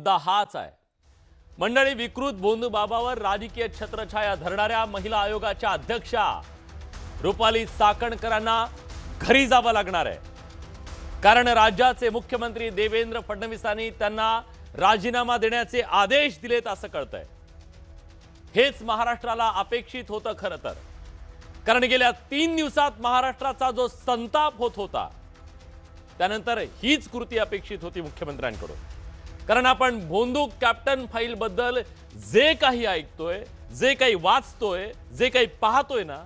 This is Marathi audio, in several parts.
मुद्दा हाच आहे। मंडळी, विकृत भोंदूबाबावर राजकीय छत्रछाया धरणाऱ्या महिला आयोगाच्या अध्यक्षा रुपाली चाकणकरांना घरी जावं लागणार आहे, कारण राज्याचे मुख्यमंत्री देवेंद्र फडणवीसांनी त्यांना राजीनामा देण्याचे आदेश दिलेत असं कळतंय। हेच महाराष्ट्राला अपेक्षित होतं खरं तर, कारण गेल्या 3 दिवसात महाराष्ट्राचा जो संताप होत होता त्यानंतर हीच कृती अपेक्षित होती मुख्यमंत्र्यांकडून। कारण आपण भोंदू कॅप्टन फाईल बद्दल जे काही ऐकतोय, जे काही वाचतोय, जे काही पाहतोय ना,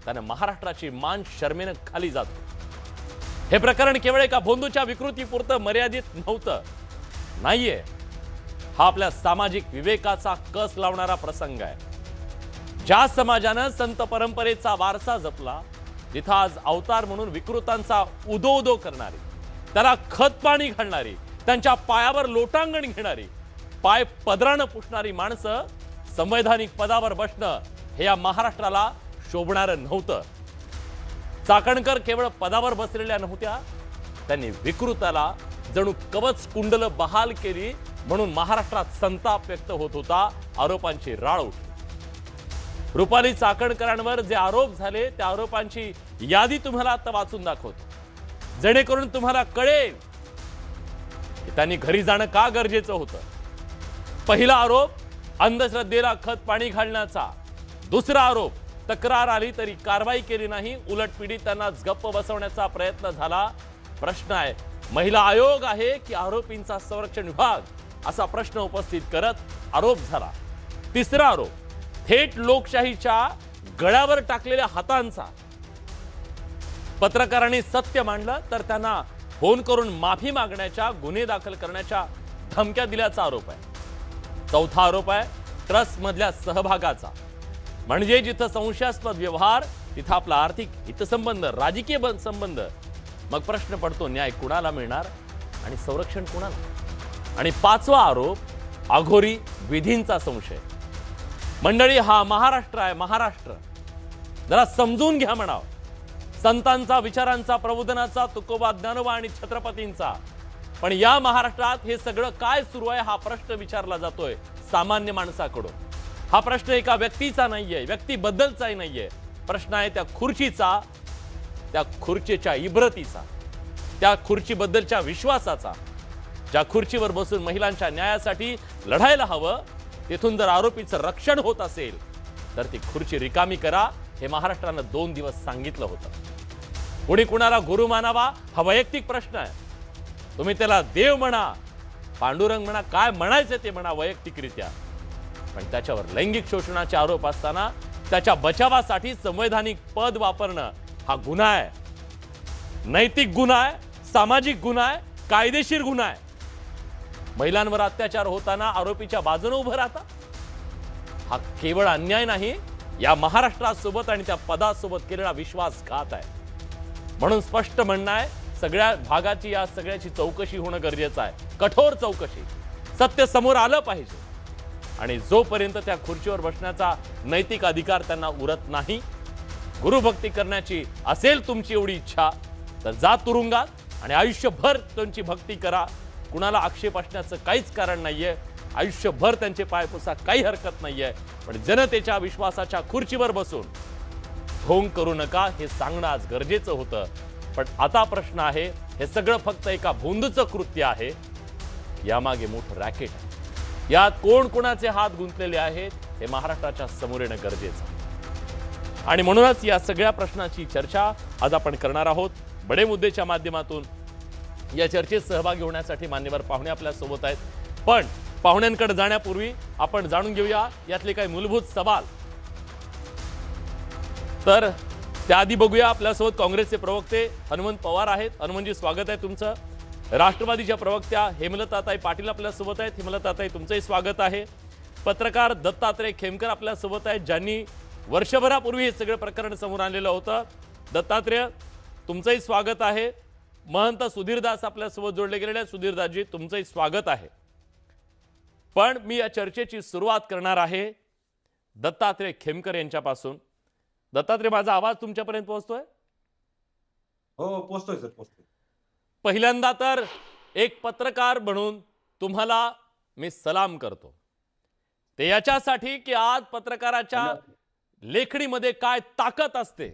त्याने महाराष्ट्राची मान शर्मेने खाली जातो। हे प्रकरण केवळ एका भोंदूच्या विकृतीपुरतं मर्यादित नव्हतं, नाहीये, हा आपल्या सामाजिक विवेकाचा कस लावणारा प्रसंग आहे। ज्या समाजानं संत परंपरेचा वारसा जपला, जिथं आज अवतार म्हणून विकृतांचा उदो करणारी, त्याला खत पाणी घालणारी, त्यांच्या पायावर लोटांगण घेणारी, पाय पदरानं पुसणारी माणसं संवैधानिक पदावर बसणं हे या महाराष्ट्राला शोभणारं नव्हतं। चाकणकर केवळ पदावर बसलेल्या नव्हत्या, त्यांनी विकृताला जणू कवच कुंडल बहाल केली, म्हणून महाराष्ट्रात संताप व्यक्त होत होता, आरोपांची राळ उठली। रुपाली चाकणकरांवर जे आरोप झाले त्या आरोपांची यादी तुम्हाला आता वाचून दाखवतो, जेणेकरून तुम्हाला कळेल की त्यांनी घरी जाणं का गरजेचं होतं। पहिला आरोप अंधश्रद्धेला खत पाणी घालण्याचा, दुसरा आरोप तक्रार आली तरी कारवाई केली नाही, उलट पीडितांनाच गप्प बसवण्याचा प्रयत्न झाला। प्रश्न आहे, महिला आयोग आहे की आरोपींचा संरक्षण विभाग, असा प्रश्न उपस्थित करत आरोप झाला। तिसरा आरोप थेट लोकशाहीच्या गळ्यावर टाकलेल्या हातांचा, पत्रकारांनी सत्य मांडलं तर त्यांना फोन करून माफी मागण्याच्या, गुन्हे दाखल करण्याच्या धमक्या दिल्याचा आरोप आहे। चौथा आरोप आहे ट्रस्ट मधल्या सहभागाचा, म्हणजे जिथं संशयास्पद व्यवहार तिथं आपला आर्थिक हितसंबंध, राजकीय संबंध, मग प्रश्न पडतो न्याय कुणाला मिळणार आणि संरक्षण कुणाला। आणि पाचवा आरोप अघोरी विधींचा संशय। मंडळी, हा महाराष्ट्र आहे, महाराष्ट्र जरा समजून घ्या म्हणाव। संतांचा, विचारांचा, प्रबोधनाचा, तुकोबा, ज्ञानोबा आणि छत्रपतींचा, पण या महाराष्ट्रात हे सगळं काय सुरू आहे हा प्रश्न विचारला जातोय सामान्य माणसाकडून। हा प्रश्न एका व्यक्तीचा नाहीये, व्यक्तीबद्दलचाही नाहीये, प्रश्न आहे त्या खुर्चीचा, त्या खुर्चीच्या इब्रतीचा, त्या खुर्चीबद्दलच्या विश्वासाचा। ज्या खुर्चीवर बसून महिलांच्या न्यायासाठी लढायला हवं, तिथून जर आरोपीचं रक्षण होत असेल तर ती खुर्ची रिकामी करा, हे महाराष्ट्रानं 2 दिवस सांगितलं होतं। कुणी कुणाला गुरु मानावा हा वैयक्तिक प्रश्न आहे, तुम्ही त्याला देव म्हणा, पांडुरंग म्हणा, काय म्हणायचं ते म्हणा वैयक्तिकरित्या, पण त्याच्यावर लैंगिक शोषणाचे आरोप असताना त्याच्या बचावासाठी संवैधानिक पद वापरणं हा गुन्हा आहे, नैतिक गुन्हा आहे, सामाजिक गुन्हा आहे, कायदेशीर गुन्हा आहे। महिलांवर अत्याचार होताना आरोपीच्या बाजूने उभं राहता, हा केवळ अन्याय नाही, या महाराष्ट्रासोबत आणि त्या पदासोबत केलेला विश्वासघात आहे। म्हणून स्पष्ट म्हणणं आहे, सगळ्या भागाची, या सगळ्याची चौकशी होणं गरजेचं आहे, कठोर चौकशी, सत्य समोर आलं पाहिजे। आणि जोपर्यंत त्या खुर्चीवर बसण्याचा नैतिक अधिकार त्यांना उरत नाही, गुरुभक्ती करण्याची असेल तुमची एवढी इच्छा तर जा तुरुंगात आणि आयुष्यभर त्यांची भक्ती करा, कुणाला आक्षेप असण्याचं काहीच कारण नाहीये, आयुष्यभर त्यांचे पाय पुसा, काही हरकत नाहीये, पण जनतेच्या विश्वासाच्या खुर्चीवर बसून ढोंग करू नका हे सांगणं आज गरजेचं होतं। पण आता प्रश्न आहे, हे सगळं फक्त एका भोंदूचं कृत्य आहे, यामागे मोठं रॅकेट आहे, यात कोण कोणाचे हात गुंतलेले आहेत हे महाराष्ट्राच्या समोर येणं गरजेचं आहे। आणि म्हणूनच या सगळ्या प्रश्नाची चर्चा आज आपण करणार आहोत बडे मुद्देच्या माध्यमातून। या चर्चेत सहभागी होण्यासाठी मान्यवर पाहुणे आपल्या सोबत आहेत, पण पाहुण्यांकडे जाण्यापूर्वी आपण जाणून घेऊया यातले काही मूलभूत सवाल। तर त्याआधी बघूया, आपल्यासोबत काँग्रेसचे प्रवक्ते हनुमंत पवार आहेत। हनुमंतजी, स्वागत आहे तुमचं। राष्ट्रवादीच्या प्रवक्त्या हेमलताताई पाटील आपल्यासोबत आहेत। हेमलताताई, तुमचंही स्वागत आहे। पत्रकार दत्तात्रय खेमकर आपल्यासोबत आहेत, ज्यांनी वर्षभरापूर्वी हे सगळं प्रकरण समोर आणलेलं होतं। दत्तात्रय, तुमचंही स्वागत आहे। महंत सुधीरदास आपल्यासोबत जोडले गेलेले आहेत। सुधीरदासजी, तुमचंही स्वागत आहे। पण मी या चर्चेची सुरुवात करणार आहे दत्तात्रय खेमकर यांच्यापासून। दत्तात्रय, माझा आवाज तुमच्यापर्यंत पोहोचतोय? हो, पोहोचतोय सर, पोहोचतोय। पहिल्यांदा तर एक पत्रकार म्हणून तुम्हाला मी सलाम करतो. ते याच्यासाठी की आज पत्रकाराच्या लेखणीमध्ये काय ताकद असते,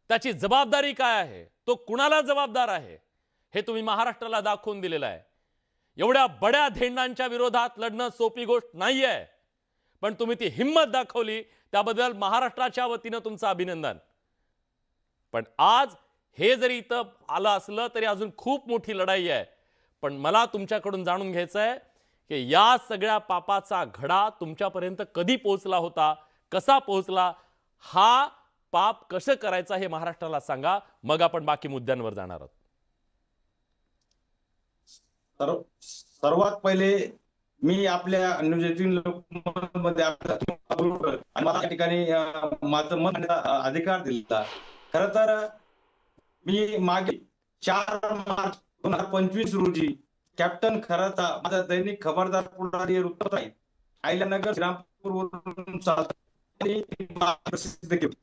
त्याची जबाबदारी काय आहे, तो कुणाला जबाबदार आहे, हे तुम्ही महाराष्ट्राला दाखवून दिलेलं आहे. एवढ्या बड्या धेंडांच्या विरोधात लढणं सोपी गोष्ट नाहीये, पण तुम्ही ती हिम्मत दाखवली, त्याबद्दल महाराष्ट्राच्या वतीनं तुमचं अभिनंदन. पण आज हे जरी इथं आलं असलं तरी अजून खूप मोठी लढाई आहे. पण मला तुमच्याकडून जाणून घ्यायचं आहे की या सगळ्या पापाचा घडा तुमच्यापर्यंत कधी पोहोचला होता, कसा पोहोचला, हा पाप कसं करायचा हे महाराष्ट्राला सांगा. मग आपण बाकी मुद्द्यांवर जाणार आहोत. सर्वात पहिले मी आपल्या न्यूज 18 लोकमतमध्ये आणि मला या ठिकाणी माझं मत मांडण्याचा अधिकार दिला. खर तर मी मागे 4 मार्च 2025 रोजी कॅप्टन खराता माझा दैनिक खबरदार पुढारी वृत्त आहे आयल्यानगर श्रीरामपूरवरून प्रसिद्ध केलं.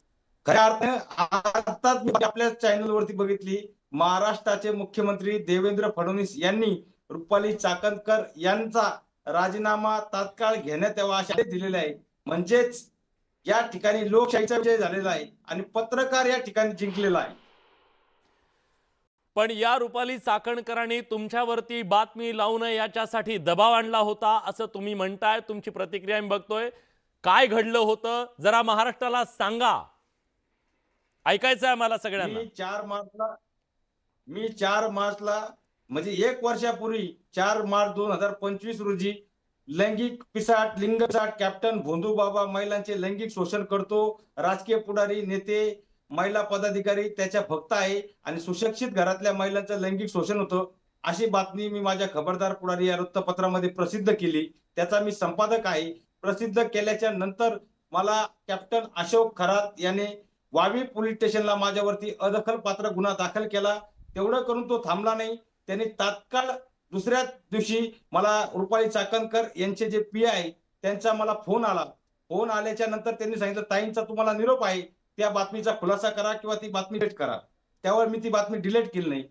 खऱ्या अर्थाने आताच मी आपल्या चॅनलवरती बघितली, महाराष्ट्राचे मुख्यमंत्री देवेंद्र फडणवीस यांनी रुपाली चाकणकर यांचा राजीनामा तात्काळ घेण्यात यावा असे दिलेले आहे. म्हणजेच या ठिकाणी लोकशाहीचा विजय झालेला आहे आणि पत्रकार या ठिकाणी जिंकलेला आहे. पण या रुपाली चाकणकरांनी तुमच्यावरती बातमी लावू नये याच्यासाठी दबाव आणला होता असं तुम्ही म्हणताय. तुमची प्रतिक्रिया मी बघतोय. काय घडलं होतं जरा महाराष्ट्राला सांगा, ऐकायचं आहे मला सगळ्यांना. मी 4 मार्चला म्हणजे 1 वर्षापूर्वी 4 मार्च 2025 रोजी लैंगिक पिसाट लिंगपिसाट कॅप्टन भोंदूबाबा महिलांचे लैंगिक शोषण करतो, राजकीय पुढारी नेते महिला पदाधिकारी त्याच्या भक्त आहे आणि सुशिक्षित घरातल्या महिलांचं लैंगिक शोषण होतं अशी बातमी मी माझ्या खबरदार पुढारी या वृत्तपत्रामध्ये प्रसिद्ध केली. त्याचा मी संपादक आहे. प्रसिद्ध केल्याच्या नंतर मला कॅप्टन अशोक खरात याने वावी पोलीस स्टेशनला माझ्यावरती अदखलपात्र गुन्हा दाखल केला. तेवढं करून तो थांबला नाही. त्यांनी तात्काळ दुसऱ्या दिवशी मला रुपाली चाकणकर यांचे जे पी आहे त्यांचा मला फोन आला. फोन आल्याच्या नंतर त्यांनी सांगितलं, ताईंचा तुम्हाला निरोप आहे, त्या बातमीचा खुलासा करा किंवा ती बातमी डिलीट करा. त्यावर मी ती बातमी डिलीट केली नाही.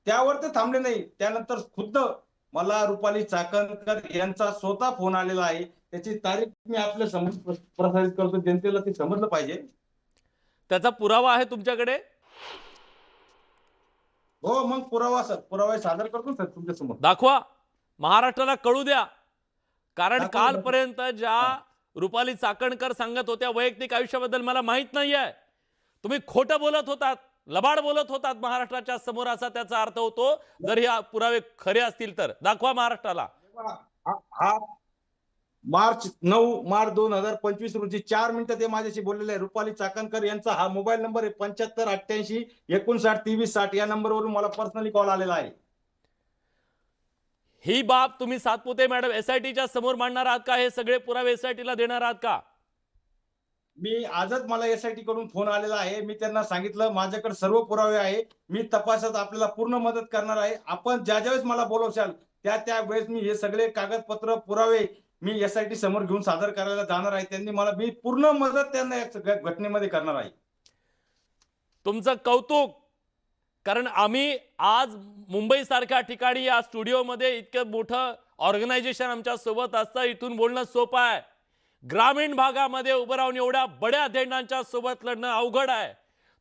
त्यावर ते थांबले नाही. त्यानंतर खुद्द मला रुपाली चाकणकर यांचा स्वतः फोन आलेला आहे. त्याची तारीख मी आपल्या समोर प्रसारित करतो, जनतेला ते समजलं पाहिजे. त्याचा पुरावा आहे तुमच्याकडे? हो, मग पुरावा सादर करतो सर तुमच्या समोर. दाखवा, महाराष्ट्राला कळू द्या. कारण कालपर्यंत ज्या रुपाली चाकणकर सांगत होत्या वैयक्तिक आयुष्याबद्दल मला माहित नाहीये. तुम्ही खोटं बोलत होतात, लबाड बोलत होतात महाराष्ट्राच्या समोर, असा त्याचा अर्थ होतो. जर हे पुरावे खरे असतील तर दाखवा महाराष्ट्राला. हा 9 मार्च 2025 रोजी 4 मिनिटं ते माझ्याशी बोललेले आहे. रुपाली चाकणकर यांचा हा मोबाईल नंबर आहे 7588592360. या नंबरवरून मला पर्सनली कॉल आलेला आहे. ही बाब तुम्ही सातपुते मॅडम एसआयटीच्या समोर मांडणार आहात का? हे सगळे पुरावे एसआयटीला देणार आहात का? मी आजच मला एसआयटी कडून फोन आलेला आहे. मी त्यांना सांगितलं माझ्याकडे सर्व पुरावे आहे, मी तपासात आपल्याला पूर्ण मदत करणार आहे. आपण ज्या वेळेस मला बोलवशाल त्या वेळेस मी हे सगळे कागदपत्र पुरावे मी एसआयटी समोर घेऊन सादर करायला जाणार आहे. त्यांनी मला मी पूर्ण मदत त्यांना या घटनेमध्ये करणार आहे. तुमचं कौतुक. कारण आम्ही आज मुंबई सारख्या ठिकाणी या स्टुडिओमध्ये इतकं मोठं ऑर्गनायझेशन आमच्या सोबत असतं, इथून बोलणं सोपं आहे. ग्रामीण भागामध्ये उभं राहून एवढ्या बड्या धेंडांच्या सोबत लढणं अवघड आहे.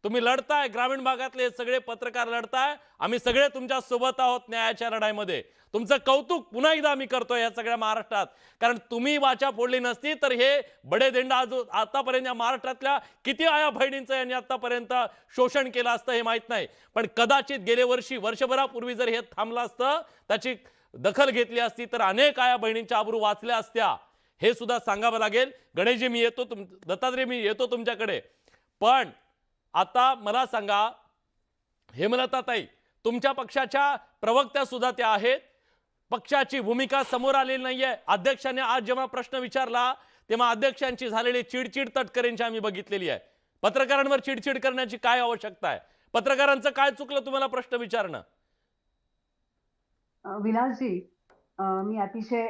तुम्ही लढताय, ग्रामीण भागातले सगळे पत्रकार लढताय. आम्ही सगळे तुमच्या सोबत आहोत न्यायाच्या लढाईमध्ये. तुमचं कौतुक पुन्हा एकदा आम्ही करतोय या सगळ्या महाराष्ट्रात. कारण तुम्ही वाचा फोडली नसती तर हे बडे धेंडा आतापर्यंत या महाराष्ट्रातल्या किती आया बहिणींचं यांनी आतापर्यंत शोषण केलं असतं हे माहित नाही. पण कदाचित गेले वर्षभरापूर्वी जर हे थांबलं असतं, त्याची दखल घेतली असती तर अनेक आया बहिणींच्या आबरू वाचल्या असत्या. हे सुद्धा सांगावं लागेल. गणेशजी मी येतो, दत्तात्रय मी येतो तुमच्याकडे. पण आता मला सांगा, हेमलताताई तुमच्या पक्षाच्या प्रवक्त्या सुद्धा त्या आहेत. पक्षाची भूमिका समोर आलेली नाहीये. अध्यक्षांनी आज जेव्हा प्रश्न विचारला तेव्हा अध्यक्षांची झालेली चिडचिड तटकरेंची आम्ही बघितलेली आहे. पत्रकारांवर चिडचिड करण्याची काय आवश्यकता आहे? पत्रकारांचं काय चुकलं तुम्हाला प्रश्न विचारणं? विलासजी, मी अतिशय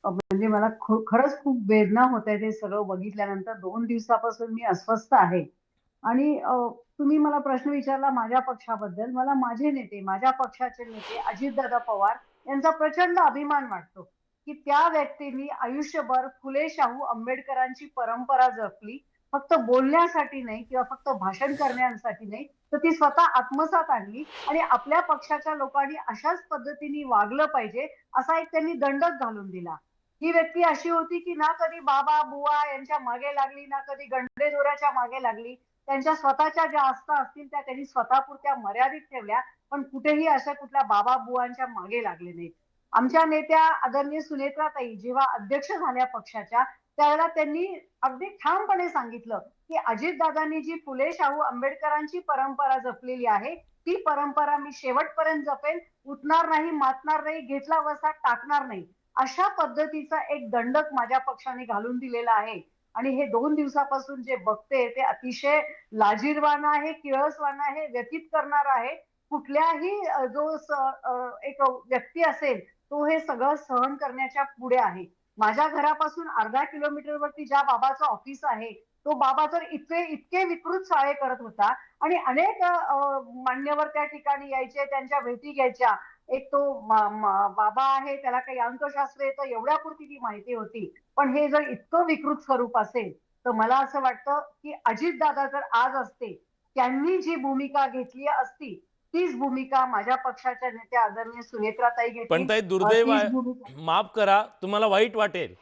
म्हणजे मला खरंच खूप वेदना होत आहे ते सगळं बघितल्यानंतर. 2 दिवसापासून मी अस्वस्थ आहे. आणि तुम्ही मला प्रश्न विचारला माझ्या पक्षाबद्दल. मला माझे नेते, माझ्या पक्षाचे नेते अजितदादा पवार यांचा प्रचंड अभिमान वाटतो की त्या व्यक्तींनी आयुष्यभर फुले शाहू आंबेडकरांची परंपरा जपली, फक्त बोलण्यासाठी नाही किंवा फक्त भाषण करण्यासाठी नाही, तर ती स्वतः आत्मसात आणली आणि आपल्या पक्षाच्या लोकांनी अशाच पद्धतीने वागलं पाहिजे असा एक त्यांनी दंडक घालून दिला. ही व्यक्ती अशी होती की ना कधी बाबा बुवा यांच्या मागे लागली, ना कधी गंडेदोऱ्याच्या मागे लागली. त्यांच्या स्वतःच्या ज्या आस्था असतील त्या त्यांनी स्वतःपुरत्या मर्यादित ठेवल्या, पण कुठेही अशा कुठल्या बाबा बुवांच्या मागे लागले नाहीत. आमच्या नेत्या आदरणीय सुनेत्राताई जेव्हा अध्यक्ष झाल्या पक्षाच्या, त्यावेळेला त्यांनी अगदी ठामपणे सांगितलं की अजितदादांनी जी फुले शाहू आंबेडकरांची परंपरा जपलेली आहे, ती परंपरा मी शेवटपर्यंत जपेन, उठणार नाही, मातणार नाही, घेतला वसा टाकणार नाही. अशा पद्धतीचा एक दंडक माझ्या पक्षाने घालून दिलेला आहे. आणि हे 2 दिवसापासून जे बघते ते अतिशय लाजिरवाणं आहे, किळसवाणं आहे, व्यथित करणारं आहे. कुठल्याही एक व्यक्ती असेल, तो हे सगळं सहन करण्याच्या पुढे आहे. माझ्या घरापासून अर्धा किलोमीटरवरती ज्या बाबाचं ऑफिस आहे, तो बाबा तर इतके इतके विकृत चाळे करत होता आणि अनेक मान्यवर त्या ठिकाणी यायचे, त्यांच्या भेटी घ्यायच्या. एक तो बाबा आहे, त्याला काही अंकशास्त्र येतं एवढ्यापुरती ती माहिती होती. पण हे जर इतकं विकृत स्वरूप असेल, तर मला असं वाटतं की अजितदादा जर आज असते, त्यांनी जी भूमिका घेतली असती, तीच भूमिका माझ्या पक्षाच्या नेत्या आदरणीय सुनेत्राताई पण घेतील. ताई दुर्दैव तीच आहे, भूमिका माफ करा, तुम्हाला वाईट वाटेल,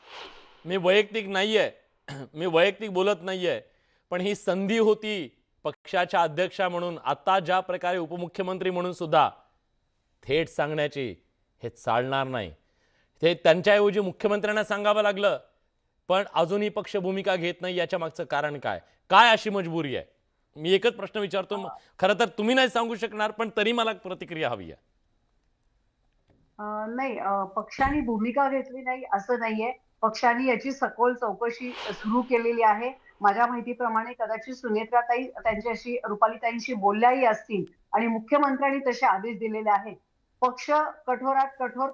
मी वैयक्तिक नाहीये, मी वैयक्तिक बोलत नाहीये, पण ही संधी होती पक्षाच्या अध्यक्षा म्हणून, आता ज्या प्रकारे उपमुख्यमंत्री म्हणून सुद्धा थेट सांगण्याची, हे चालणार नाही. ते त्यांच्याऐवजी मुख्यमंत्र्यांना सांगावं लागलं, पण अजूनही पक्ष भूमिका घेत नाही. याच्या मागचं कारण काय? काय अशी मजबुरी आहे? मी एकच प्रश्न विचारतो. खरं तर तुम्ही नाही सांगू शकणार, पण तरी मला प्रतिक्रिया हवी आहे. नाही, पक्षाने भूमिका घेतली नाही असं नाहीये. पक्षाने याची सखोल चौकशी सुरू केलेली आहे. माझ्या माहितीप्रमाणे कदाचित सुनेत्राताई त्यांच्याशी रुपालीताईंशी बोलल्याही असतील आणि मुख्यमंत्र्यांनी तसे आदेश दिलेले आहेत. पक्ष कठोरात कठोर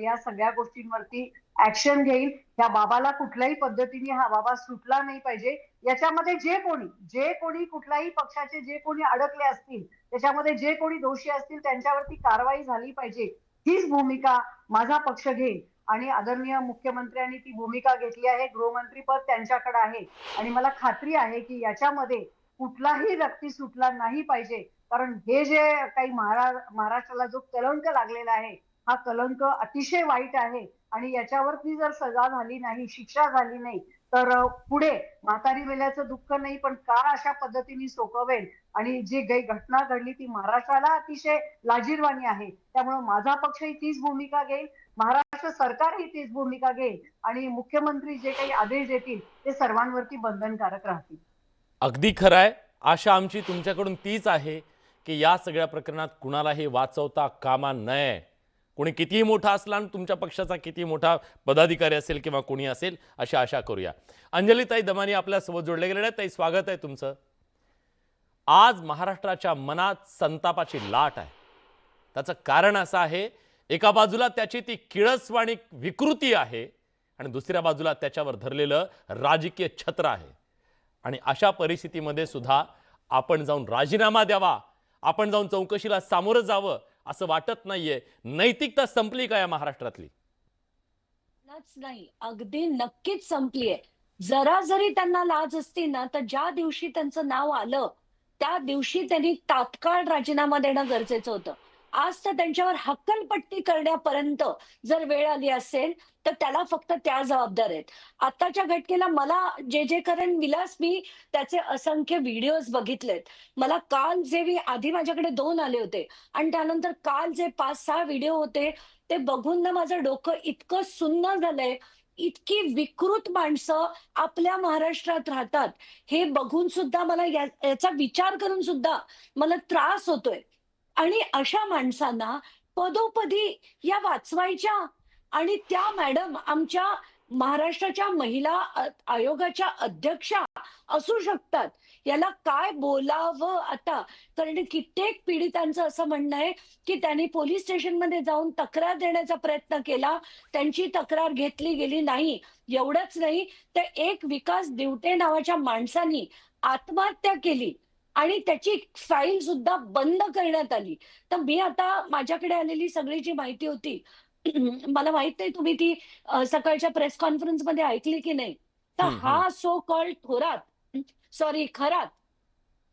या सगळ्या गोष्टींवरती ऍक्शन घेईल. त्या बाबाला कुठल्याही पद्धतीने हा बाबा सुटला नाही पाहिजे. याच्यामध्ये जे कोणी कुठल्याही पक्षाचे जे कोणी अडकले असतील, त्याच्यामध्ये जे कोणी दोषी असतील त्यांच्यावरती कारवाई झाली पाहिजे. हीच भूमिका माझा पक्ष घेईल आणि आदरणीय मुख्यमंत्र्यांनी ती भूमिका घेतली आहे. गृहमंत्रीपद त्यांच्याकडे आहे आणि मला खात्री आहे की याच्यामध्ये कुठलाही व्यक्ती सुटला नाही पाहिजे. कारण हे जे काही महाराष्ट्राला जो कलंक लागलेला आहे, हा कलंक अतिशय वाईट आहे आणि याच्यावरती जर सजा झाली नाही, शिक्षा झाली नाही, तर पुढे म्हातारी मेल्याचं दुःख नाही, पण काळ अशा पद्धतीने सोपवेल आणि जी घटना घडली ती महाराष्ट्राला अतिशय लाजिरवाणी आहे. त्यामुळे माझा पक्षही तीच भूमिका घेईल, महाराष्ट्र सरकारही तीच भूमिका घेईल आणि मुख्यमंत्री जे काही आदेश देतील ते सर्वांवरती बंधनकारक राहतील. अगदी खरं आहे. आशा आमची तुमच्याकडून तीच आहे की या सगळ्या प्रकरणात कुणालाही वाचवता कामा नये. कोणी कितीही मोठा असला आणि तुमच्या पक्षाचा किती मोठा पदाधिकारी असेल किंवा कोणी असेल, अशी आशा करूया. अंजलीताई दमानी आपल्यासोबत जोडले गेलेले आहेत. ताई, स्वागत आहे तुमचं. आज महाराष्ट्राच्या मनात संतापाची लाट आहे. त्याचं कारण असं आहे, एका बाजूला त्याची ती किळसवाणी विकृती आहे आणि दुसऱ्या बाजूला त्याच्यावर धरलेलं राजकीय छत्र आहे. आणि अशा परिस्थितीमध्ये सुद्धा आपण जाऊन राजीनामा द्यावा, आपण जाऊन चौकशीला सामोरं जावं असं वाटत नाहीये. नैतिकता संपली का या महाराष्ट्रातली? नाही, अगदी नक्कीच संपलीये. जरा जरी त्यांना लाज असती ना, तर ज्या दिवशी त्यांचं नाव आलं त्या दिवशी त्यांनी तात्काळ राजीनामा देणं गरजेचं होतं. आज तर त्यांच्यावर हक्कलपट्टी करण्यापर्यंत जर वेळ आली असेल तर त्याला फक्त त्या जबाबदार आहेत. आताच्या घटनेला मला जे करण विलास, मी त्याचे असंख्य व्हिडिओज बघितलेत. मला काल जे आधी माझ्याकडे 2 आले होते आणि त्यानंतर काल जे 5-6 व्हिडिओ होते ते बघून ना माझं डोकं इतकं सुन्न झालंय. इतकी विकृत माणसं आपल्या महाराष्ट्रात राहतात हे बघून सुद्धा मला याचा विचार करून सुद्धा मला त्रास होतोय. आणि अशा माणसांना पदोपदी या वाचवायच्या आणि त्या मॅडम आमच्या महाराष्ट्राच्या महिला आयोगाच्या अध्यक्षा असू शकतात. याला काय बोलावं आता? कारण कित्येक पीडितांचं असं म्हणणं आहे की त्यांनी पोलीस स्टेशनमध्ये जाऊन तक्रार देण्याचा प्रयत्न केला, त्यांची तक्रार घेतली गेली नाही. एवढंच नाही तर एक विकास दिवटे नावाच्या माणसानी आत्महत्या केली. आणि त्याची फाईल सुद्धा बंद करण्यात आली. तर मी आता माझ्याकडे आलेली सगळी जी माहिती होती, मला माहित नाही तुम्ही ती सकाळच्या प्रेस कॉन्फरन्समध्ये ऐकली की नाही. तर हं, हं. हा so called Thorat, sorry Kharat,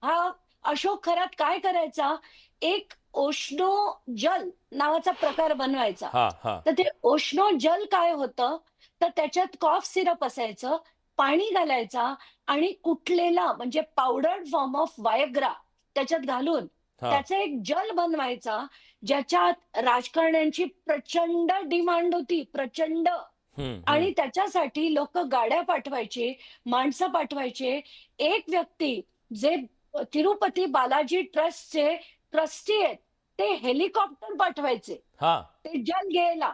हा अशोक खरात काय करायचा, एक ओशनो जल नावाचा प्रकार बनवायचा. हां, हां. तर ते ओशनो जल काय होतं, तर त्याच्यात कॉफ सिरप असायचं, पाणी घालायचा आणि कुटलेला म्हणजे पावडर्ड फॉर्म ऑफ वायग्रा त्याच्यात घालून हां. त्याचा एक जल बनवायचा, ज्याच्यात राजकारण्यांची प्रचंड डिमांड होती, प्रचंड. हं, हं. आणि त्याच्यासाठी लोकं गाड्या पाठवायचे, माणसं पाठवायचे. एक व्यक्ती जे तिरुपती बालाजी ट्रस्टचे ट्रस्टी आहेत, ते हेलिकॉप्टर पाठवायचे. हां. ते जल घ्यायला,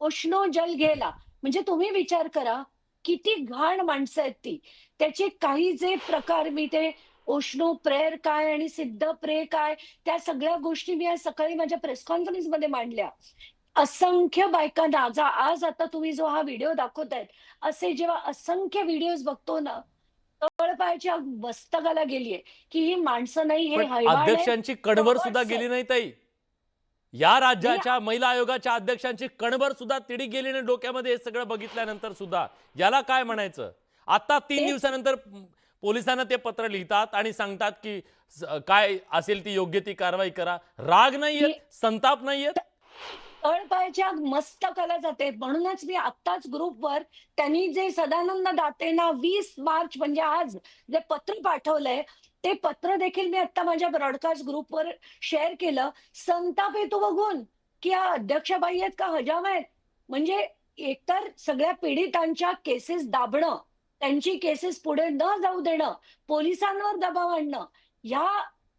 उष्ण जल घ्यायला. म्हणजे तुम्ही विचार करा, किती घाण माणसं आहेत ती. त्याचे काही जे प्रकार मी ते ओशनो प्रेयर काय आणि सिद्ध प्रे काय, त्या सगळ्या गोष्टी मी आज सकाळी माझ्या प्रेस कॉन्फरन्समध्ये मांडल्या. असंख्य बायकांना आज आता तुम्ही जो हा व्हिडिओ दाखवतायत, असे जेव्हा असंख्य व्हिडिओज बघतो ना, तळपायाच्या मस्तकाला गेलीये, की ही माणसं नाही, हे पण हैवान आहेत, अध्यक्षांची कणभर सुद्धा कवर्ट्स गेली आहेत. नाही ताई. या मी राज्याच्या महिला आयोगाच्या अध्यक्षांची कणभर सुद्धा तिडी गेली नाही डोक्यामध्ये हे सगळं बघितल्यानंतर सुद्धा. याला काय म्हणायचं? आता 3 तेच दिवसानंतर पोलिसांना ते पत्र लिहितात आणि सांगतात की काय असेल ती योग्य ती कारवाई करा. राग नाहीयेत, मी संताप नाहीयेत? तळपायाच्या मस्तकाला जाते. म्हणूनच मी आत्ताच ग्रुपवर त्यांनी जे सदानंद दातेंना 20 मार्च म्हणजे आज जे पत्र पाठवलंय, ते पत्र देखील मी आता माझ्या ब्रॉडकास्ट ग्रुपवर शेअर केलं. संताप येतो बघून, की या अध्यक्षाबाई आहेत का हजाम आहेत? म्हणजे एकतर सगळ्या पीडितांच्या केसेस दाबणं, त्यांची केसेस पुढे न जाऊ देणं, पोलिसांवर दबाव आणणं, ह्या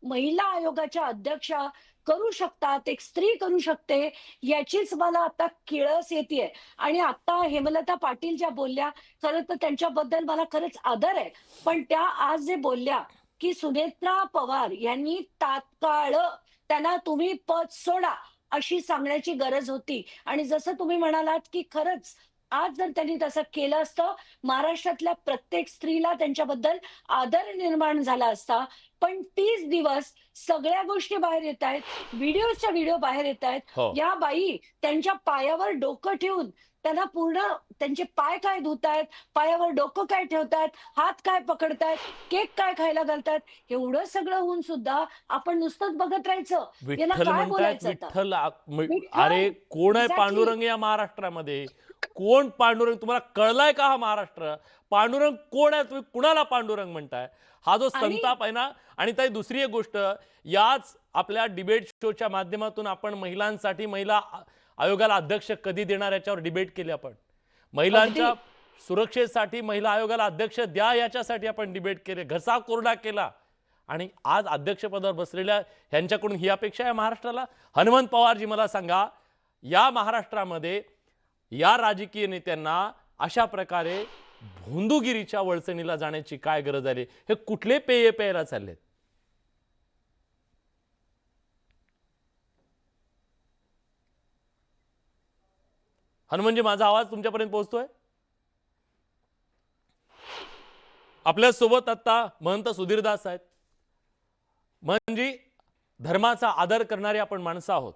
महिला आयोगाच्या अध्यक्षा करू शकतात, एक स्त्री करू शकते, याचीच मला आता किळस येतेय. आणि आता हेमलता पाटील ज्या बोलल्या, खरं तर त्यांच्याबद्दल मला खरंच आदर आहे. पण त्या आज जे बोलल्या, की सुनेत्रा पवार यांनी तात्काळ त्यांना तुम्ही पद सोडा, अशी सांगण्याची गरज होती. आणि जसं तुम्ही म्हणालात, की खरंच आज जर त्यांनी तसं केलं असतं, महाराष्ट्रातल्या प्रत्येक स्त्रीला त्यांच्याबद्दल आदर निर्माण झाला असता. पण 30 दिवस सगळ्या गोष्टी बाहेर येतायत, व्हिडिओच्या व्हिडिओ बाहेर येतायत. हो. या बाई त्यांच्या पायावर डोकं ठेवून त्यांना पूर्ण त्यांचे पाय काय धुतायत, पायावर डोकं काय ठेवतायत, हात काय पकडतायत, केक काय खायला घालतायत, एवढं सगळं होऊन सुद्धा आपण नुसतंच बघत राहायचं. यांना विठ्ठल काय म्हणतायत, बोलायचं आता? विठ्ठल विठ्ठल अरे कोण आहे एक्झॅक्टली. पांडुरंग या महाराष्ट्रामध्ये? कोण पांडुरंग? तुम्हाला कळलाय का हा महाराष्ट्र? पांडुरंग कोण आहे? तुम्ही कुणाला पांडुरंग म्हणताय? हा जो आणि संताप आहे ना. आणि ताई दुसरी एक गोष्ट, याच आपल्या डिबेट शोच्या माध्यमातून आपण महिलांसाठी महिला आयोगाला अध्यक्ष कधी देणार याच्यावर डिबेट केली आपण. महिलांच्या अगदी सुरक्षेसाठी महिला आयोगाला अध्यक्ष द्या याच्यासाठी आपण डिबेट केले, घसा कोरडा केला. आणि आज अध्यक्षपदावर बसलेल्या ह्यांच्याकडून ही अपेक्षा आहे महाराष्ट्राला? हनुमंत पवारजी मला सांगा, या महाराष्ट्रामध्ये या राजकीय नेत्यांना अशा प्रकारे भोंदूगिरीच्या वळचणीला जाण्याची काय गरज आली? हे कुठले पेय प्यायला चाललेत? हनुमंतजी, माझा आवाज तुमच्यापर्यंत पोहोचतोय? आपल्या सोबत आता महंत सुधीरदास आहेत. म्हणजे धर्माचा आदर करणारी आपण माणसं आहोत.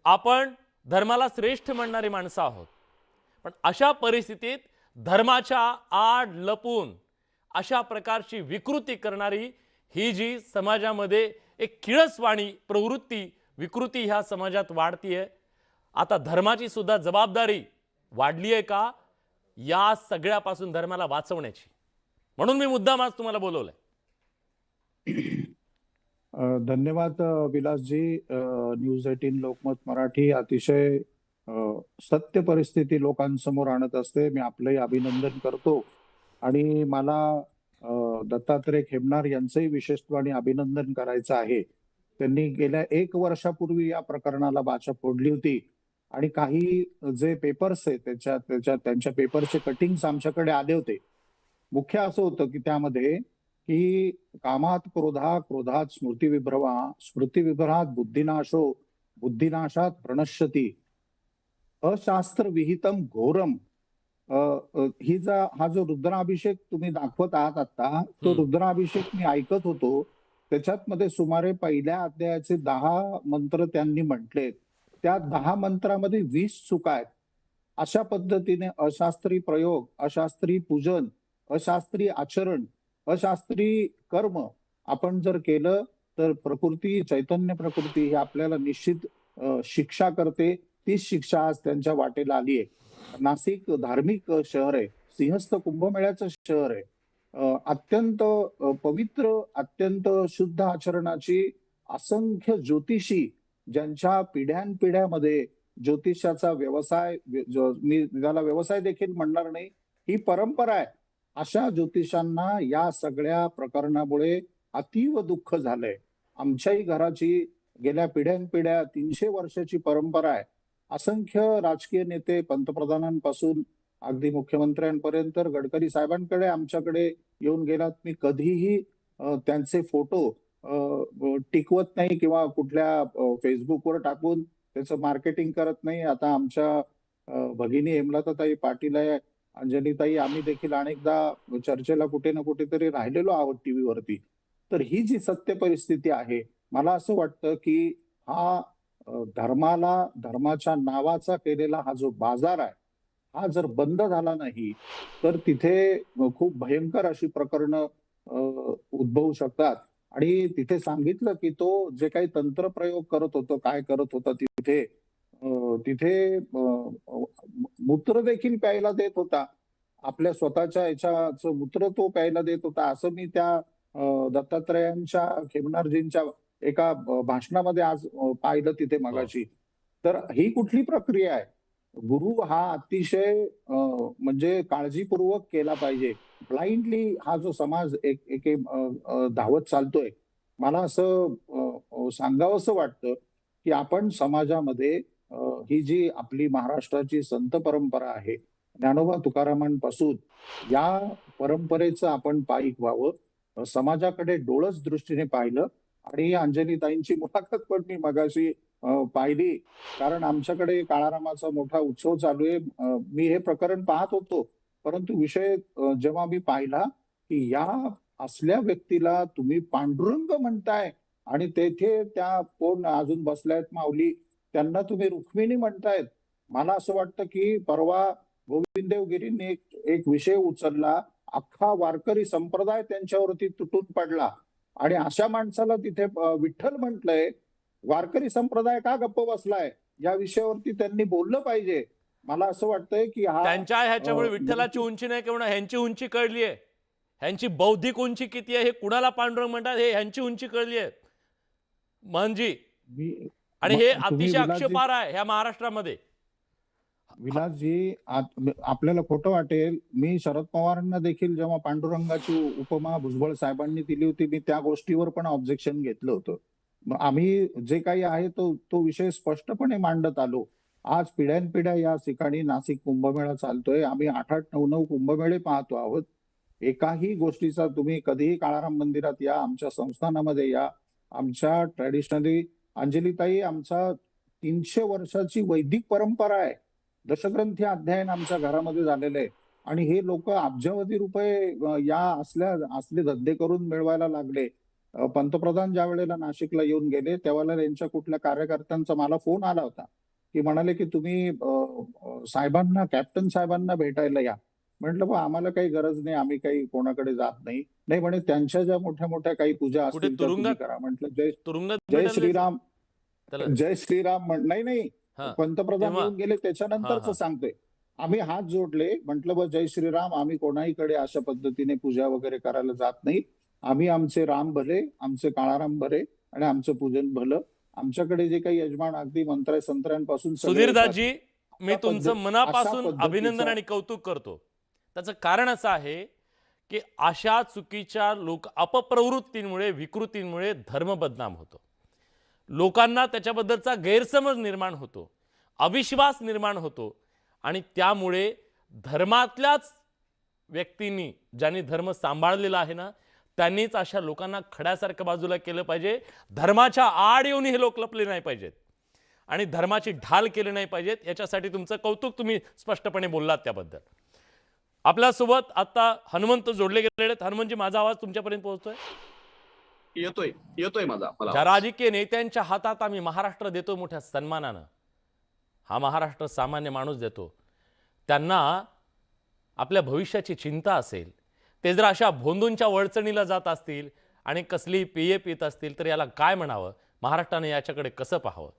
आपण धर्माला श्रेष्ठ म्हणणारी माणसं आहोत. पण अशा परिस्थितीत धर्माच्या आड लपून अशा प्रकारची विकृती करणारी ही जी समाजामध्ये एक किळसवाणी प्रवृत्ती, विकृती ह्या समाजात वाढतीये, आता धर्माची सुद्धा जबाबदारी वाढली आहे का या सगळ्यापासून धर्माला वाचवण्याची? म्हणून मी मुद्दाम आज तुम्हाला बोलवलंय. धन्यवाद विलासजी. न्यूज 18 लोकमत मराठी अतिशय सत्य परिस्थिती लोकांसमोर आणत असते. मी आपलंही अभिनंदन करतो आणि मला दत्तात्रय खेमनार यांचंही विशेषत्वाने अभिनंदन करायचं आहे. त्यांनी गेल्या 1 वर्षापूर्वी या प्रकरणाला बाचा फोडली होती आणि काही जे पेपर्स आहेत त्यांच्या पेपरचे कटिंग्स आमच्याकडे आले होते. मुख्य असं होतं की त्यामध्ये की कामात क्रोधा, क्रोधात स्मृतिविभ्रवा, स्मृतिविभ्रमात बुद्धिनाशो, बुद्धिनाशात प्रणश्यती, अशास्त्र विहितम घोरम. हा जो रुद्राभिषेक तुम्ही दाखवत आहात आता, तो रुद्राभिषेक मी ऐकत होतो त्याच्यात मध्ये सुमारे पहिल्या अध्यायाचे 10 मंत्र त्यांनी म्हटलेत. त्या 10 मंत्रामध्ये 20 चुका आहेत. अशा पद्धतीने अशास्त्रीय प्रयोग, अशास्त्रीय पूजन, अशास्त्रीय आचरण, अशास्त्रीय कर्म आपण जर केलं तर प्रकृती, चैतन्य प्रकृती ही आपल्याला निश्चित शिक्षा करते. तीच शिक्षा आज त्यांच्या वाटेला आली आहे. नाशिक धार्मिक शहर आहे, सिंहस्थ कुंभमेळ्याचं शहर आहे. अत्यंत पवित्र, अत्यंत शुद्ध आचरणाची असंख्य ज्योतिषी ज्यांच्या पिढ्यानपिढ्यामध्ये ज्योतिषाचा व्यवसाय, मी त्याला व्यवसाय देखील म्हणणार नाही, ही परंपरा आहे. अशा ज्योतिषांना या सगळ्या प्रकरणामुळे अतीव दुःख झालंय. आमच्याही घराची गेल्या पिढ्यानपिढ्या 300 वर्षाची परंपरा आहे. असंख्य राजकीय नेते, पंतप्रधानांपासून अगदी मुख्यमंत्र्यांपर्यंत, गडकरी साहेबांकडे आमच्याकडे येऊन गेलात. मी कधीही त्यांचे फोटो टिकवत नाही किंवा कुठल्या फेसबुकवर टाकून त्याचं मार्केटिंग करत नाही. आता आमच्या भगिनी हेमलताताई पाटील आहे, अंजलीताई, आम्ही देखील अनेकदा चर्चेला कुठे ना कुठेतरी राहिलेलो आहोत टीव्हीवरती. तर ही जी सत्य परिस्थिती आहे, मला असं वाटतं की हा धर्माला, धर्माच्या नावाचा केलेला हा जो बाजार आहे, हा जर बंद झाला नाही तर तिथे खूप भयंकर अशी प्रकरणं उद्भवू शकतात. आणि तिथे सांगितलं की तो जे काही तंत्रप्रयोग करत होतो, काय करत होता तिथे, तिथे मूत्र देखील प्यायला देत होता. आपल्या स्वतःच्या याच्याचं मूत्र तो प्यायला देत होता, असं मी त्या दत्तात्रयांच्या, खेमनारजींच्या एका भाषणामध्ये आज पाहिलं तिथे मगाशी. तर ही कुठली प्रक्रिया आहे? गुरु हा अतिशय म्हणजे काळजीपूर्वक केला पाहिजे. ब्लाइंडली हा जो समाज एक धावत चालतोय, मला असं सांगावंसं वाटतं की आपण समाजामध्ये ही जी आपली महाराष्ट्राची संत परंपरा आहे, ज्ञानोबा तुकारामांपासून, या परंपरेचं आपण पायीक व्हावं. समाजाकडे डोळस दृष्टीने पाहिलं. आणि अंजलीताईंची मुलाखत पण मी मगाशी पाहिली, कारण आमच्याकडे काळारामाचा मोठा उत्सव चालू आहे. मी हे प्रकरण पाहत होतो, परंतु विषय जेव्हा मी पाहिला की या असल्या व्यक्तीला तुम्ही पांडुरंग म्हणताय आणि तेथे त्या कोण अजून बसल्यात माऊली, त्यांना तुम्ही रुक्मिणी म्हणतायत. मला असं वाटतं की परवा गोविंददेव गिरींनी एक विषय उचलला, अख्खा वारकरी संप्रदाय त्यांच्यावरती तुटून पडला आणि अशा माणसाला तिथे विठ्ठल म्हटलंय. वारकरी संप्रदाय का गप्प बसलाय या विषयावरती त्यांनी बोललं पाहिजे. मला असं वाटतंय की हा त्यांच्या ह्याच्यामुळे विठ्ठलाची उंची नाही किंवा ह्यांची उंची कळली आहे. ह्यांची बौद्धिक उंची किती आहे हे कुणाला पांडुरंग म्हणतात हे ह्यांची उंची कळली आहे म्हणजे. आणि हे अतिशय आक्षेपार्ह आहे ह्या महाराष्ट्रामध्ये. विलासजी, आपल्याला खोटं वाटेल, मी शरद पवारांना देखील जेव्हा पांडुरंगाची उपमा भुजबळ साहेबांनी दिली होती, मी त्या गोष्टीवर पण ऑब्जेक्शन घेतलं होतं. आम्ही जे काही आहे तो विषय स्पष्टपणे मांडत आलो. आज पिढ्यानपिढ्या या ठिकाणी नाशिक कुंभमेळा चालतोय. आम्ही 8-8, 9-9 कुंभमेळे पाहतो आहोत. एकाही गोष्टीचा तुम्ही कधीही काळाराम मंदिरात या, आमच्या संस्थानामध्ये या, आमच्या ट्रॅडिशनली अंजलीताई, आमचा 300 वर्षाची वैदिक परंपरा आहे. दशग्रंथी अध्ययन आमच्या घरामध्ये झालेलं आहे. आणि हे लोक अब्जावधी रुपये या असले धंदे करून मिळवायला लागले. पंतप्रधान ज्या वेळेला नाशिकला येऊन गेले त्यावेळेला यांच्या कुठल्या कार्यकर्त्यांचा मला फोन आला होता की म्हणाले की तुम्ही साहेबांना, कॅप्टन साहेबांना भेटायला या. म्हटलं बा आम्हाला काही गरज नाही, आम्ही काही कोणाकडे जात नाही. नाही म्हणे त्यांच्या ज्या मोठ्या मोठ्या काही पूजा असतील त्या तुम्ही करा. म्हटलं जय श्रीराम, जय श्रीराम. नाही पंतप्रधान येऊन गेले त्याच्यानंतरच सांगतोय. आम्ही हात जोडले, म्हटलं बा जय श्रीराम, आम्ही कोणाहीकडे अशा पद्धतीने पूजा वगैरे करायला जात नाही. आम्ही आमचे राम भले, आमचे काळाराम भले आणि आमचं पूजन भलं. आमच्याकडे जे काही यजमान अगदी मंत्र संत्रांपासून. सुधीरदासजी, मी तुमचं मनापासून अभिनंदन आणि कौतुक करतो. त्याचं कारण असं आहे की अशा चुकीच्या अपप्रवृत्तींमुळे, विकृतींमुळे धर्म बदनाम होतो. लोकांना त्याच्याबद्दलचा गैरसमज निर्माण होतो, अविश्वास निर्माण होतो आणि त्यामुळे धर्मातल्याच व्यक्तींनी, ज्यांनी धर्म सांभाळलेला आहे ना, त्यांनीच अशा लोकांना खड्यासारखं बाजूला केलं पाहिजे. धर्माच्या आड येऊन हे लोक लपले नाही पाहिजेत आणि धर्माची ढाल केली नाही पाहिजेत. याच्यासाठी तुमचं कौतुक, तुम्ही स्पष्टपणे बोललात त्याबद्दल. आपल्यासोबत आता हनुमंत जोडले गेलेले आहेत. हनुमंतजी, माझा आवाज तुमच्यापर्यंत पोहोचतोय? येतोय माझा मला ज्या आवाज. राजकीय नेत्यांच्या हातात आम्ही महाराष्ट्र देतो मोठ्या सन्मानानं, हा महाराष्ट्र सामान्य माणूस देतो, त्यांना आपल्या भविष्याची चिंता असेल, ते जर अशा भोंदूंच्या वळचणीला जात असतील आणि कसली पेये पित असतील तर याला काय म्हणावं? महाराष्ट्राने याच्याकडे कसं पाहावं?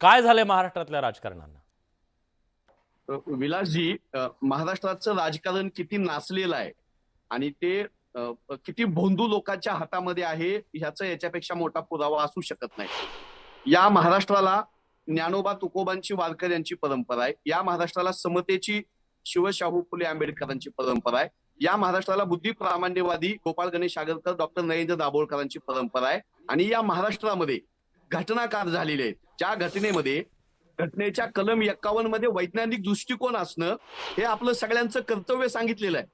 काय झालंय महाराष्ट्रातल्या राजकारण्यांना? विलासजी, महाराष्ट्राचं राजकारण किती नाचलेलं आहे आणि ते किती भोंदू लोकांच्या हातामध्ये आहे ह्याचा याच्यापेक्षा मोठा पुरावा असू शकत नाही. या महाराष्ट्राला ज्ञानोबा तुकोबांची वारकऱ्यांची परंपरा आहे. या महाराष्ट्राला समतेची शिवशाहू फुले आंबेडकरांची परंपरा आहे. या महाराष्ट्राला बुद्धी प्रामाण्यवादी गोपाळ गणेश आगरकर, डॉक्टर नरेंद्र दाभोळकरांची परंपरा आहे. आणि या महाराष्ट्रामध्ये घटनाकार झालेले आहेत. ज्या घटनेच्या कलम 51 मध्ये वैज्ञानिक दृष्टिकोन असणं हे आपलं सगळ्यांचं कर्तव्य सांगितलेलं आहे.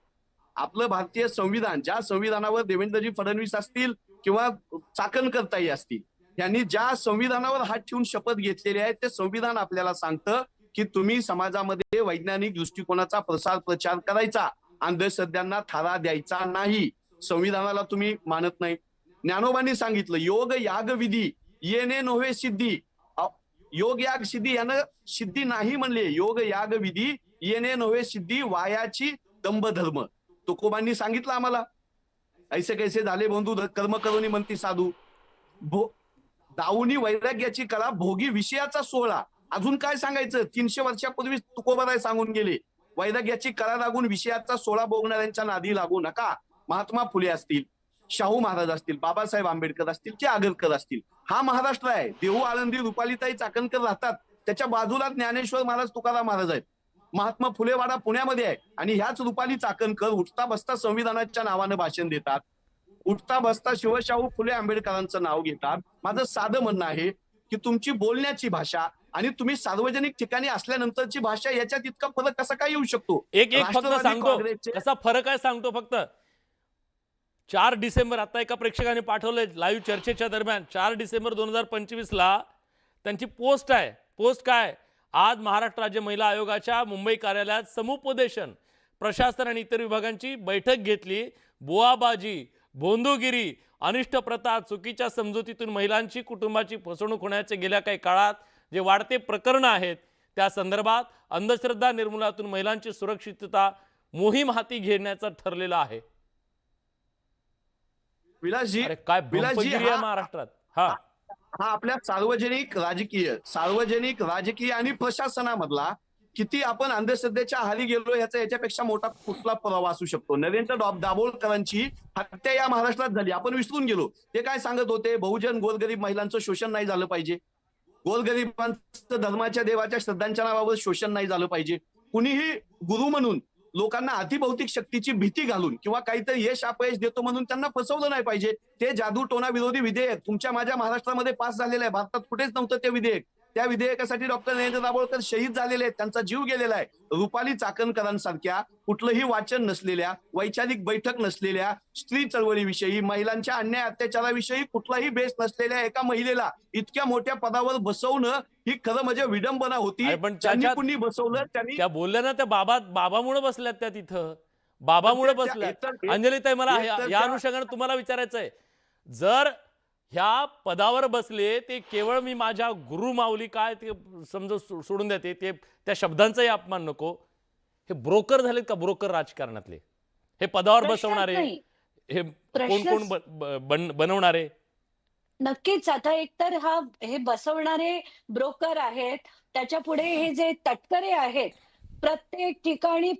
आपलं भारतीय संविधान, ज्या संविधानावर देवेंद्रजी फडणवीस असतील किंवा चाकणकरताई असतील, यांनी ज्या संविधानावर हात ठेवून शपथ घेतलेली आहे, ते संविधान आपल्याला सांगतं की तुम्ही समाजामध्ये वैज्ञानिक दृष्टिकोनाचा प्रसार प्रचार करायचा, अंधश्रद्धांना थारा द्यायचा नाही. संविधानाला तुम्ही मानत नाही. ज्ञानोबांनी सांगितलं योग याग विधी येणे नव्हे सिद्धी. योग याग सिद्धी यानं सिद्धी नाही म्हणले. योग याग विधी येणे नव्हे सिद्धी, वायाची दंभ धर्म. तुकोबांनी सांगितलं आम्हाला, ऐसे कैसे झाले बंधू कर्म करुनी म्हणती साधू. दाऊनी वैराग्याची कला भोगी विषयाचा सोहळा. अजून काय सांगायचं? 300 वर्षापूर्वी तुकोबाराय सांगून गेले, वैराग्याची कला लागून विषयाचा सोहळा भोगणाऱ्यांच्या नादी लागू नका. महात्मा फुले असतील, शाहू महाराज असतील, बाबासाहेब आंबेडकर असतील की आगरकर असतील, हा महाराष्ट्र आहे. देहू आळंदी रुपालीताई चाकणकर राहतात, त्याच्या बाजूला ज्ञानेश्वर महाराज, तुकाराम महाराज आहेत. महात्मा फुलेवाडा पुण्यामध्ये आहे आणि ह्याच रुपाली चाकणकर उठता बसता संविधानाच्या नावानं भाषण देतात, उठता बसता शिवशाहू फुले आंबेडकरांचं नाव घेतात. माझं साधं म्हणणं आहे की तुमची बोलण्याची भाषा आणि तुम्ही सार्वजनिक ठिकाणी असल्यानंतरची भाषा याच्यात इतका फरक कसा काय येऊ शकतो? एक फक्त राष्ट्रवादी सांगतो काँग्रेसचे- कसा फरक आहे सांगतो फक्त. 4 डिसेंबर, आता एका प्रेक्षकाने पाठवलंय लाईव्ह चर्चेच्या दरम्यान, 4 डिसेंबर 2025 त्यांची पोस्ट आहे. पोस्ट काय? आज महाराष्ट्र राज्य महिला आयोगाच्या मुंबई कार्यालयात समुपदेशन, प्रशासन आणि इतर विभागांची बैठक घेतली. बुवाबाजी, भोंदूगिरी, अनिष्ट प्रथा, चुकीच्या समजुतीतून महिलांची कुटुंबाची फसवणूक होण्याचे गेल्या काही काळात जे वाढते प्रकरण आहेत त्या संदर्भात अंधश्रद्धा निर्मूलनातून महिलांची सुरक्षितता मोहीम हाती घेण्याचं ठरलेलं आहे. विलासजी, अरे काय भंपगिरी आहे महाराष्ट्रात. हा हा आपल्या सार्वजनिक राजकीय आणि प्रशासनामधला किती आपण अंधश्रद्धेच्या आहारी गेलो याच्यापेक्षा मोठा कुठला पुरावा असू शकतो? नरेंद्र दाभोळकरांची हत्या या महाराष्ट्रात झाली, आपण विसरून गेलो. ते काय सांगत होते? बहुजन गोरगरीब महिलांचं शोषण नाही झालं पाहिजे, गोरगरिबांचं धर्माच्या देवाच्या श्रद्धांच्या नावावर शोषण नाही झालं पाहिजे. कुणीही गुरु म्हणून लोकांना अतिभौतिक शक्तीची भीती घालून किंवा काहीतरी यश अपयश देतो म्हणून त्यांना फसवलं नाही पाहिजे. ते जादू टोना विरोधी विधेयक तुमच्या माझ्या महाराष्ट्रामध्ये पास झालेलं आहे. भारतात कुठेच नव्हतं ते विधेयक. त्या विधेयकासाठी डॉक्टर नरेंद्र दाभोळकर शहीद झालेले आहेत, त्यांचा जीव गेलेला आहे. रुपाली चाकणकरांसारख्या कुठलंही वाचन नसलेल्या, वैचारिक बैठक नसलेल्या, स्त्री चळवळीविषयी, महिलांच्या अन्याय अत्याचाराविषयी कुठलाही बेस नसलेल्या एका महिलेला इतक्या मोठ्या पदावर बसवणं ही खरं म्हणजे विडंबना होती. पण त्यांनी कुणी बसवलं? त्यांनी त्या बोलल्या ना, त्या बाबामुळे बसल्यात त्या तिथं, बाबामुळे बसल्यात. अंजलीताई, मला या अनुषंगाने तुम्हाला विचारायचं आहे, जर ह्या पदावर बसले ते केवळ मी माझ्या गुरु माऊली काय ते समजा सोडून देते, ते त्या शब्दांचाही अपमान नको. हे ब्रोकर झालेत का? ब्रोकर राजकारणातले हे पदावर बसवणारे, हे कोण कोण बनवणारे? नक्कीच. आता एकतर हे बसवणारे ब्रोकर आहेत, त्याच्या पुढे हे जे तटकरे आहेत, प्रत्येक ठिकाणी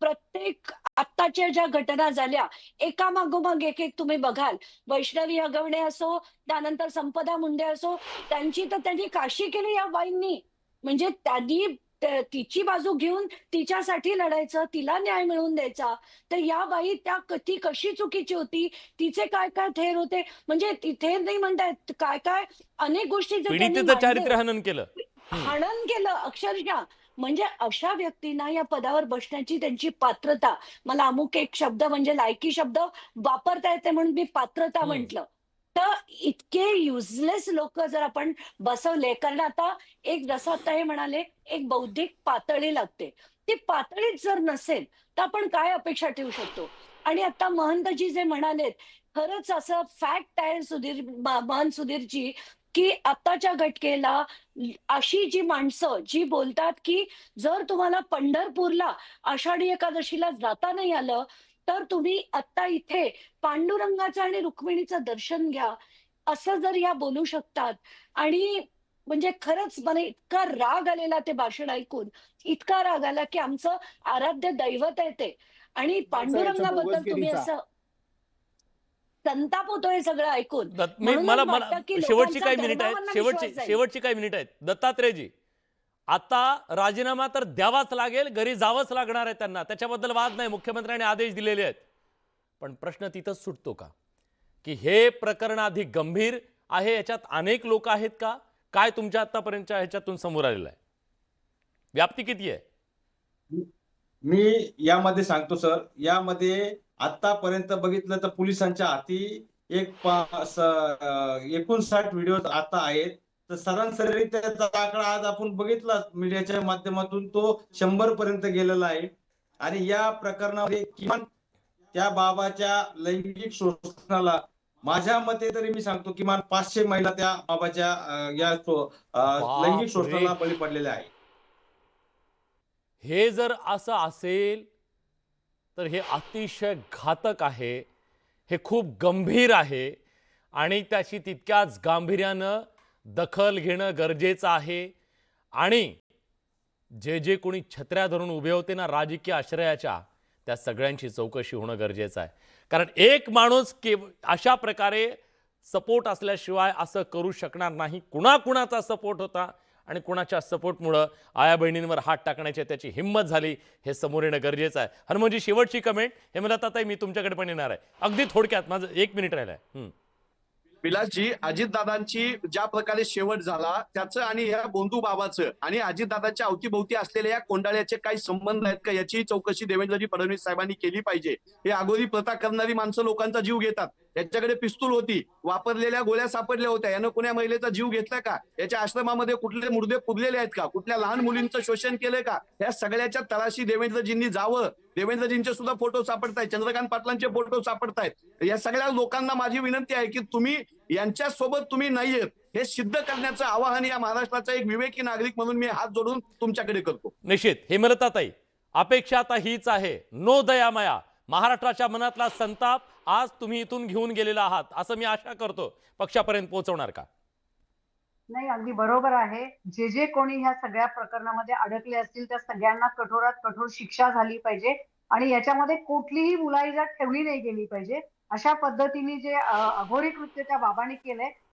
प्रत्येक आत्ताच्या ज्या घटना झाल्या एका मागोमाग एक तुम्ही बघाल. वैष्णवी हगवणे असो, त्यानंतर संपदा मुंडे असो, त्यांनी काशी केली या बाईंनी. म्हणजे त्यांनी तिची बाजू घेऊन तिच्यासाठी लढायचं, तिला न्याय मिळवून द्यायचा. तर या बाई ती कशी चुकीची होती, तिचे काय काय थेर होते, म्हणजे थेर नाही म्हणतायत, काय काय अनेक गोष्टी चारित्र्य हनन केलं अक्षरशः. म्हणजे अशा व्यक्तींना या पदावर बसण्याची त्यांची पात्रता, मला अमुक एक शब्द म्हणजे लायकी शब्द वापरता येते म्हणून मी पात्रता म्हटलं. तर इतके युजलेस लोक जर आपण बसवले, कारण आता एक जसं आता हे म्हणाले, एक बौद्धिक पातळी लागते. ती पातळीच जर नसेल तर आपण काय अपेक्षा ठेवू शकतो? आणि आता महंतजी जे म्हणालेत, खरंच असं फॅक्ट आहे महंत सुधीरजी, की आताच्या घटनेला अशी जी माणसं जी बोलतात, की जर तुम्हाला पंढरपूरला आषाढी एकादशीला जाता नाही आलं, तर तुम्ही आता इथे पांडुरंगाचं आणि रुक्मिणीचं दर्शन घ्या, असं जर या बोलू शकतात. आणि म्हणजे खरंच मला इतका राग आलेला ते भाषण ऐकून, इतका राग आला, की आमचं आराध्य दैवत आहे ते. आणि पांडुरंगाबद्दल तुम्ही बोगसगिरीचा. असं संताप होतो हे सगळं ऐकून. मी मला म्हणूनच मला वाटतं, की शेवटची लोकांचा काही मिनिट आहेत, धर्मावरनं विश्वास जाईल. शेवटची काही मिनिट आहेत. दत्तात्रेयजी, आता राजीनामा तर द्यावाच लागेल, घरी जावंच लागणार आहे त्यांना, त्याच्याबद्दल वाद नाही, मुख्यमंत्र्यांनी आदेश दिलेले आहेत. पण प्रश्न तिथंच सुटतो का, की हे प्रकरण अधिक गंभीर आहे, याच्यात अनेक लोक आहेत का? काय तुमच्या आतापर्यंतच्या ह्याच्यातून समोर आलेलं आहे? व्याप्ती किती आहे? मी यामध्ये सांगतो सर, यामध्ये आतापर्यंत बघितलं तर पोलिसांच्या हाती 59 व्हिडिओ आता आहेत. तर सरासरी त्याचा आकडा आज आपण बघितला मीडियाच्या माध्यमातून, तो 100 पर्यंत गेलेला आहे. आणि या प्रकरणामध्ये किमान त्या बाबाच्या लैंगिक शोषणाला, माझ्या मते तरी मी सांगतो, किमान 500 महिला त्या बाबाच्या लैंगिक शोषणाला बळी पडलेल्या आहेत. हे जर असं असेल तर हे अतिशय घातक आहे, हे खूप गंभीर आहे आणि त्याची तितक्याच गांभीर्यानं दखल घेणं गरजेचं आहे. आणि जे कोणी छत्र्या धरून उभे होते ना राजकीय आश्रयाच्या, त्या सगळ्यांची चौकशी होणं गरजेचं आहे. कारण एक माणूस अशा प्रकारे सपोर्ट असल्याशिवाय असं करू शकणार नाही. कुणाकुणाचा सपोर्ट होता आणि कुणाच्या सपोर्टमुळं आया बहिणींवर हात टाकण्याची त्याची हिंमत झाली, हे समोर येणं गरजेचं आहे. हनुमानजी, शेवटची कमेंट. हे मला आता मी तुमच्याकडे पण येणार आहे, अगदी थोडक्यात, माझं 1 मिनिट राहिलंय. विलासजी, अजितदादांची ज्या प्रकारे शेवट झाला त्याचं आणि ह्या बोंधू बाबाचं आणि अजितदादाच्या अवतीभोवती असलेल्या या कोंडाळ्याचे काही संबंध आहेत का, याची चौकशी देवेंद्रजी फडणवीस साहेबांनी केली पाहिजे. हे अघोरी प्रथा करणारी माणसं लोकांचा जीव घेतात. याच्याकडे पिस्तूल होती, वापरलेल्या गोळ्या सापडल्या होत्या, यानं कोण्या महिलेचा जीव घेतला का? याच्या आश्रमामध्ये कुठले मुर्दे पुरलेले आहेत का? कुठल्या लहान मुलींचं शोषण केलंय का? या सगळ्याच्या तळाशी देवेंद्रजींनी जावं. देवेंद्रजींचे सुद्धा फोटो सापडतायत, चंद्रकांत पाटलांचे फोटो सापडतायत. या सगळ्या लोकांना माझी विनंती आहे की तुम्ही यांच्यासोबत तुम्ही नाहीयेत हे सिद्ध करण्याचं आवाहन या महाराष्ट्राचा एक विवेकी नागरिक म्हणून मी हात जोडून तुमच्याकडे करतो. निश्चित. हेमलताताई, अपेक्षा आता हीच आहे, नो दयामया. महाराष्ट्राच्या मनातला संताप आज तुम्ही इथून घेऊन गेलेला आहात, असं मी आशा करतो. पक्षापर्यंत पोहोचवणार का? नाही, अगदी बरोबर आहे. जे कोणी ह्या सगळ्या प्रकरणामध्ये अडकले असतील त्या सगळ्यांना कठोरात कठोर शिक्षा झाली पाहिजे आणि याच्यामध्ये कुठलीही मुलाइजात ठेवली नाही गेली पाहिजे. अशा पद्धतीने जे अघोरी कृत्य त्या बाबांनी केलंय